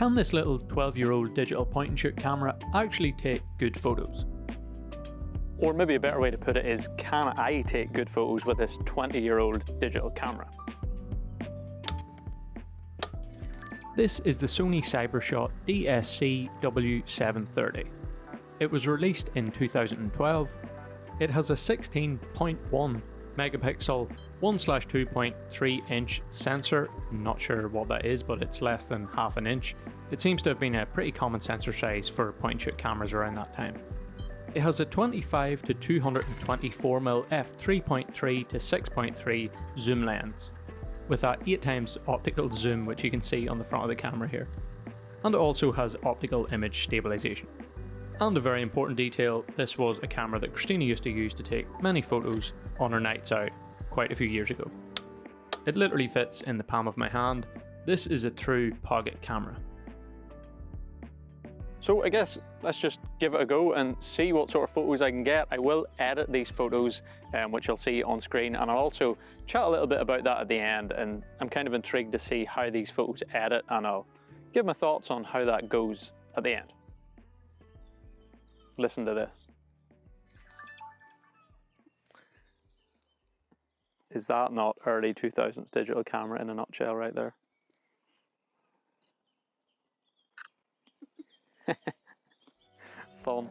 can this little 12-year-old digital point-and-shoot camera actually take good photos? Or maybe a better way to put it is, can I take good photos with this 20-year-old digital camera? This is the Sony Cybershot DSC-W730. It was released in 2012. It has a 16.1 megapixel 1/2.3 inch sensor. Not sure what that is, but it's less than half an inch. It seems to have been a pretty common sensor size for point-and-shoot cameras around that time. It has a 25 to 224mm f3.3 to 6.3 zoom lens, with that 8x optical zoom which you can see on the front of the camera here. And it also has optical image stabilization. And a very important detail, this was a camera that Christina used to use to take many photos on her nights out quite a few years ago. It literally fits in the palm of my hand. This is a true pocket camera. So I guess let's just give it a go and see what sort of photos I can get. I will edit these photos, which you'll see on screen, and I'll also chat a little bit about that at the end, and I'm kind of intrigued to see how these photos edit, and I'll give my thoughts on how that goes at the end. Listen to this. Is that not early 2000s digital camera in a nutshell right there? Fun.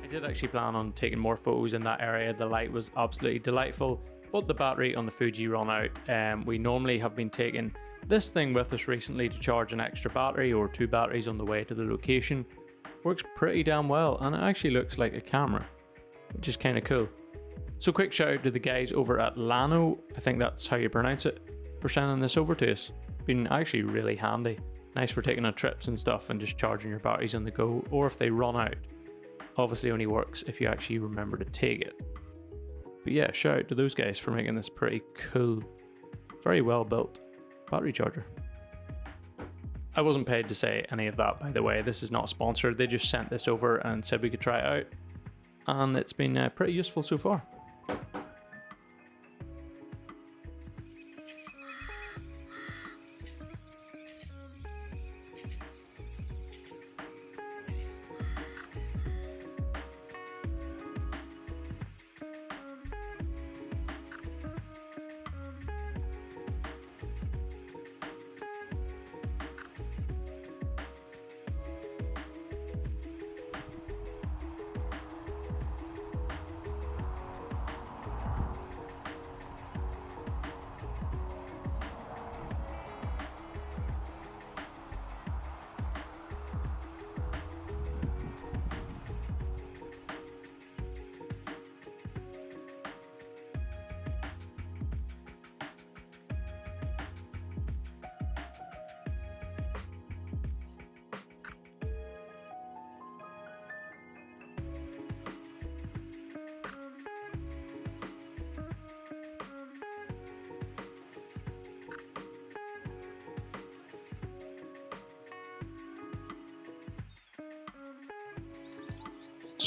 I did actually plan on taking more photos in that area. The light was absolutely delightful, but the battery on the Fuji ran out. We normally have been taking this thing with us recently to charge an extra battery or 2 batteries on the way to the location. Works pretty damn well, and it actually looks like a camera, which is kind of cool. So quick shout out to the guys over at Lano, I think that's how you pronounce it, for sending this over to us. Been actually really handy. Nice for taking on trips and stuff and just charging your batteries on the go, or if they run out. Obviously only works if you actually remember to take it. But yeah, shout out to those guys for making this pretty cool, very well built battery charger. I wasn't paid to say any of that, by the way. This is not sponsored. They just sent this over and said we could try it out, and it's been pretty useful so far.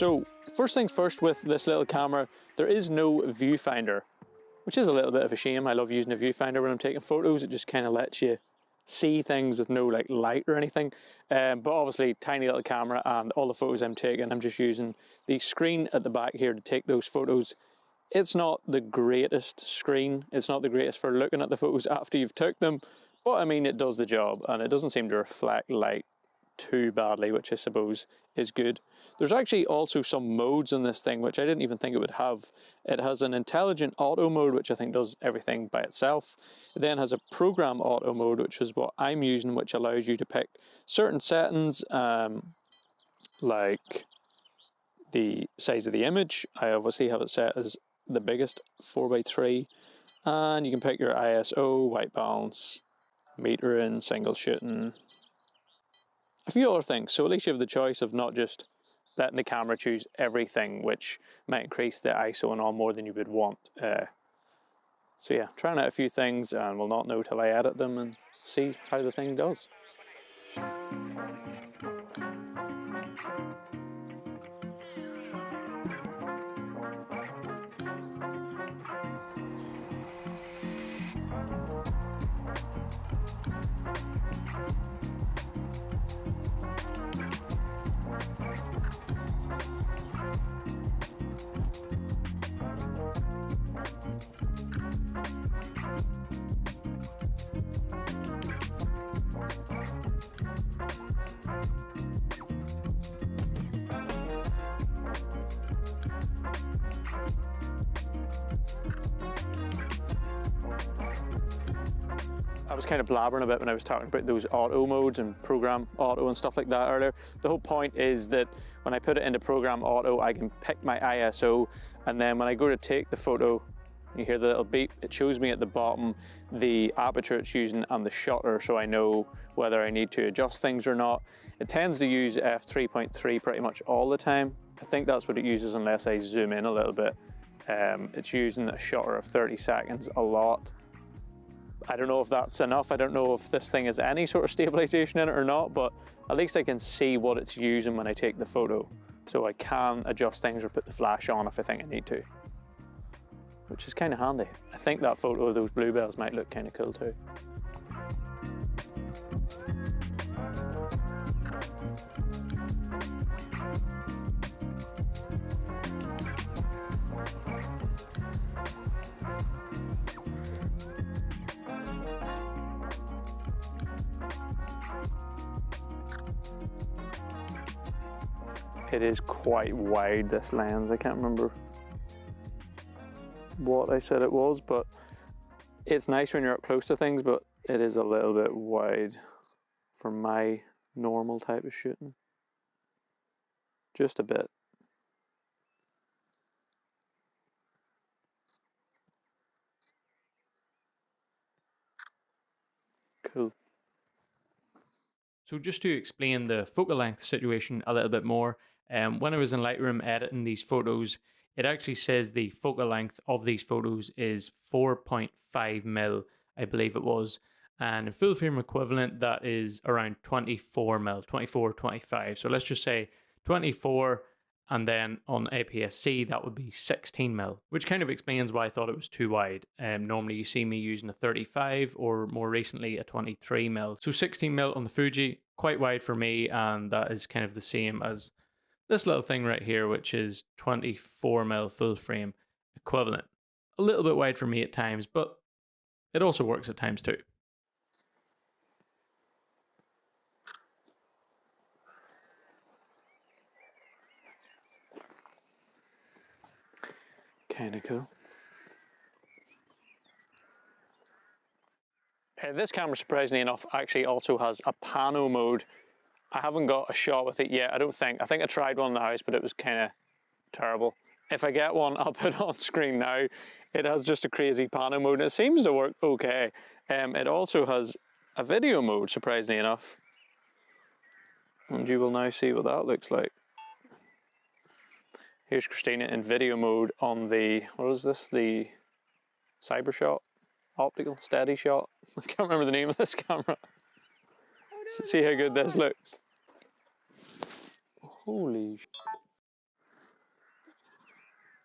So first things first with this little camera, there is no viewfinder, which is a little bit of a shame. I love using a viewfinder when I'm taking photos. It just kind of lets you see things with no like light or anything. But obviously tiny little camera, and all the photos I'm taking, I'm just using the screen at the back here to take those photos. It's not the greatest screen. It's not the greatest for looking at the photos after you've took them, but I mean, it does the job, and it doesn't seem to reflect light too badly, which I suppose is good. There's actually also some modes in this thing which I didn't even think it would have. It has an intelligent auto mode, which I think does everything by itself. It then has a program auto mode, which is what I'm using, which allows you to pick certain settings, like the size of the image. I obviously have it set as the biggest 4:3, and you can pick your ISO, white balance, metering, single shooting, a few other things. So at least you have the choice of not just letting the camera choose everything, which might increase the ISO and all more than you would want. So yeah, trying out a few things, and we'll not know till I edit them and see how the thing does. I was kind of blabbering a bit when I was talking about those auto modes and program auto and stuff like that earlier. The whole point is that when I put it into program auto, I can pick my ISO, and then when I go to take the photo, you hear the little beep, it shows me at the bottom the aperture it's using and the shutter, so I know whether I need to adjust things or not. It tends to use f3.3 pretty much all the time. I think that's what it uses unless I zoom in a little bit. It's using a shutter of 30 seconds a lot. I don't know if that's enough. I don't know if this thing has any sort of stabilization in it or not, but at least I can see what it's using when I take the photo. So I can adjust things or put the flash on if I think I need to, which is kind of handy. I think that photo of those bluebells might look kind of cool too. It is quite wide, this lens. I can't remember what I said it was, but it's nice when you're up close to things, but it is a little bit wide for my normal type of shooting. Just a bit. Cool. So just to explain the focal length situation a little bit more, when I was in Lightroom editing these photos, it actually says the focal length of these photos is 4.5 mil, I believe it was. And in full frame equivalent, that is around 24 mil, 24, 25. So let's just say 24, and then on APS-C, that would be 16 mil, which kind of explains why I thought it was too wide. Normally you see me using a 35 or more recently a 23 mil. So 16 mil on the Fuji, quite wide for me, and that is kind of the same as this little thing right here, which is 24 mil full frame equivalent. A little bit wide for me at times, but it also works at times too. Kind of cool. This camera, surprisingly enough, actually also has a pano mode. I haven't got a shot with it yet, I don't think. I think I tried one in the house, but it was kind of terrible. If I get one, I'll put it on screen now. It has just a crazy pano mode, and it seems to work okay. It also has a video mode, surprisingly enough. And you will now see what that looks like. Here's Christina in video mode on the, what is this? The Cybershot optical steady shot. I can't remember the name of this camera. See how good this looks. Holy sh**.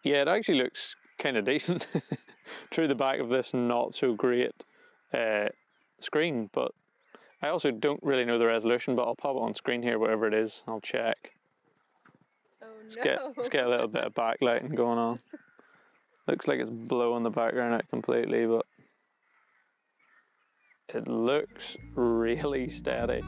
Yeah, it actually looks kind of decent through the back of this not so great screen, but I also don't really know the resolution, but I'll pop it on screen here, whatever it is, I'll check. Oh no. Let's get a little bit of backlighting going on. Looks like it's blowing the background out completely, but it looks really steady.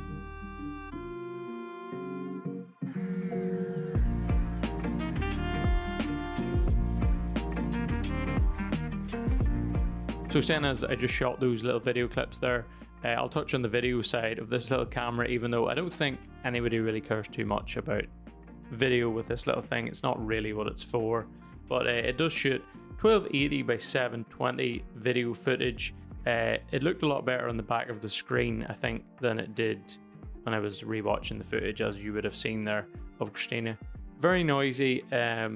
So seeing as I just shot those little video clips there, I'll touch on the video side of this little camera, even though I don't think anybody really cares too much about video with this little thing. It's not really what it's for, but it does shoot 1280 by 720 video footage. It looked a lot better on the back of the screen, I think, than it did when I was rewatching the footage, as you would have seen there, of Christina. Very noisy, yeah,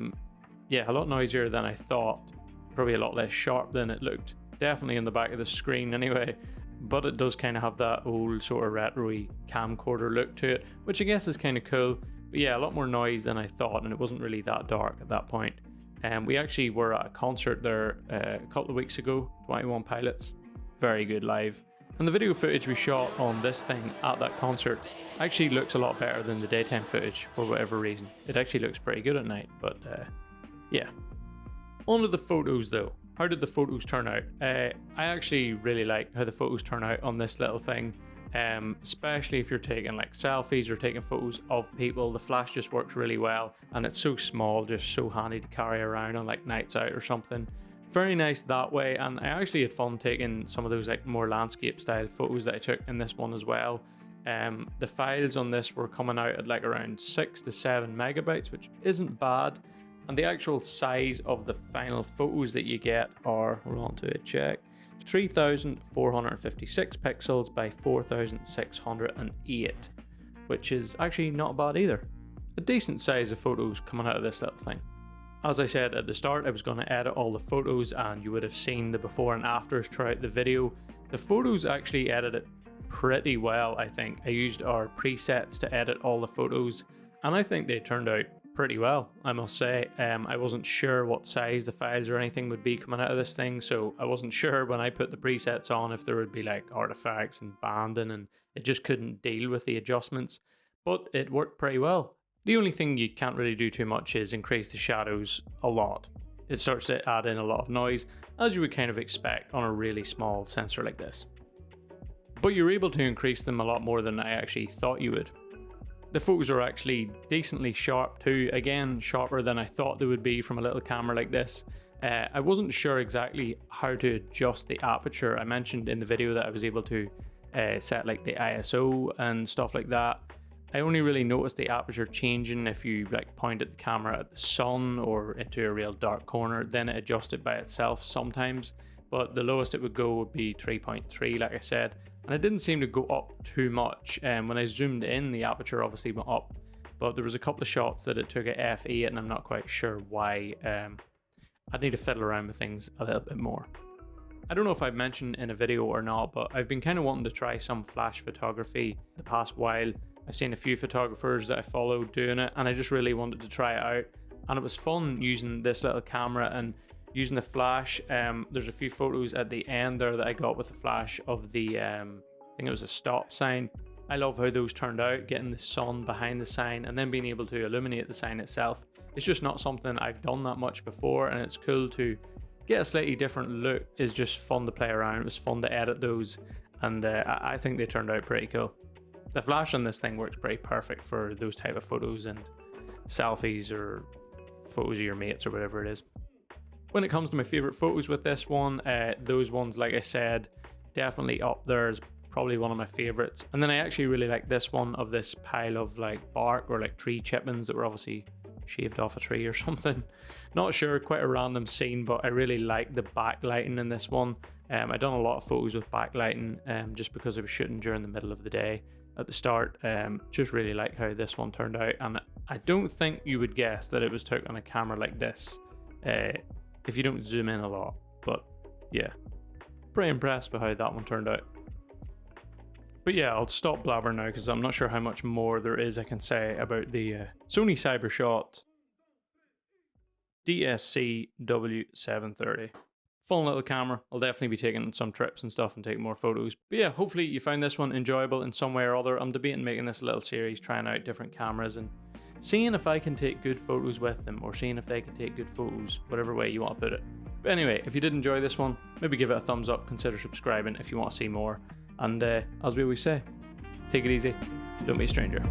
a lot noisier than I thought, probably a lot less sharp than it looked. Definitely on the back of the screen anyway, but it does kind of have that old sort of retro-y camcorder look to it, which I guess is kind of cool. But yeah, a lot more noise than I thought, and it wasn't really that dark at that point. We actually were at a concert there a couple of weeks ago, 21 Pilots. Very good live. And the video footage we shot on this thing at that concert actually looks a lot better than the daytime footage for whatever reason. It actually looks pretty good at night, but yeah. On to the photos though. How did the photos turn out? I actually really like how the photos turn out on this little thing, especially if you're taking like selfies or taking photos of people. The flash just works really well, and it's so small, just so handy to carry around on like nights out or something. Very nice that way, and I actually had fun taking some of those like more landscape style photos that I took in this one as well. The files on this were coming out at like around 6 to 7 megabytes, which isn't bad. And the actual size of the final photos that you get are, hold on to it, check, 3,456 pixels by 4,608, which is actually not bad either. A decent size of photos coming out of this little thing. As I said at the start, I was going to edit all the photos, and you would have seen the before and afters throughout the video. The photos actually edited pretty well, I think. I used our presets to edit all the photos, and I think they turned out pretty well, I must say. I wasn't sure what size the files or anything would be coming out of this thing, so I wasn't sure when I put the presets on if there would be like artifacts and banding, and it just couldn't deal with the adjustments, but it worked pretty well. The only thing you can't really do too much is increase the shadows a lot. It starts to add in a lot of noise, as you would kind of expect on a really small sensor like this. But you're able to increase them a lot more than I actually thought you would. The photos are actually decently sharp too, again sharper than I thought they would be from a little camera like this. I wasn't sure exactly how to adjust the aperture. I mentioned in the video that I was able to set like the ISO and stuff like that. I only really noticed the aperture changing if you like point at the camera at the sun or into a real dark corner, then it adjusted by itself sometimes, but the lowest it would go would be 3.3 like I said. And it didn't seem to go up too much. When I zoomed in, the aperture obviously went up, but there was a couple of shots that it took at f8, and I'm not quite sure why. I'd need to fiddle around with things a little bit more. I don't know if I've mentioned in a video or not, but I've been kind of wanting to try some flash photography the past while. I've seen a few photographers that I follow doing it, and I just really wanted to try it out. And it was fun using this little camera and using the flash. There's a few photos at the end there that I got with the flash of the, I think it was a stop sign. I love how those turned out, getting the sun behind the sign and then being able to illuminate the sign itself. It's just not something I've done that much before, and it's cool to get a slightly different look. It's just fun to play around. It was fun to edit those, and I think they turned out pretty cool. The flash on this thing works pretty perfect for those type of photos and selfies or photos of your mates or whatever it is. When it comes to my favorite photos with this one, those ones, like I said, definitely up there is probably one of my favorites. And then I actually really like this one of this pile of like bark or like tree chippings that were obviously shaved off a tree or something. Not sure, quite a random scene, but I really like the backlighting in this one. I've done a lot of photos with backlighting just because I was shooting during the middle of the day at the start. Just really like how this one turned out, and I don't think you would guess that it was took on a camera like this if you don't zoom in a lot. But yeah, pretty impressed by how that one turned out. But yeah, I'll stop blabbering now because I'm not sure how much more there is I can say about the Sony Cybershot DSC-W730. Fun little camera. I'll definitely be taking some trips and stuff and taking more photos. But yeah, hopefully you found this one enjoyable in some way or other. I'm debating making this little series, trying out different cameras and seeing if I can take good photos with them, or seeing if they can take good photos, whatever way you want to put it. But anyway, if you did enjoy this one, maybe give it a thumbs up, consider subscribing if you want to see more. And as we always say, take it easy, don't be a stranger.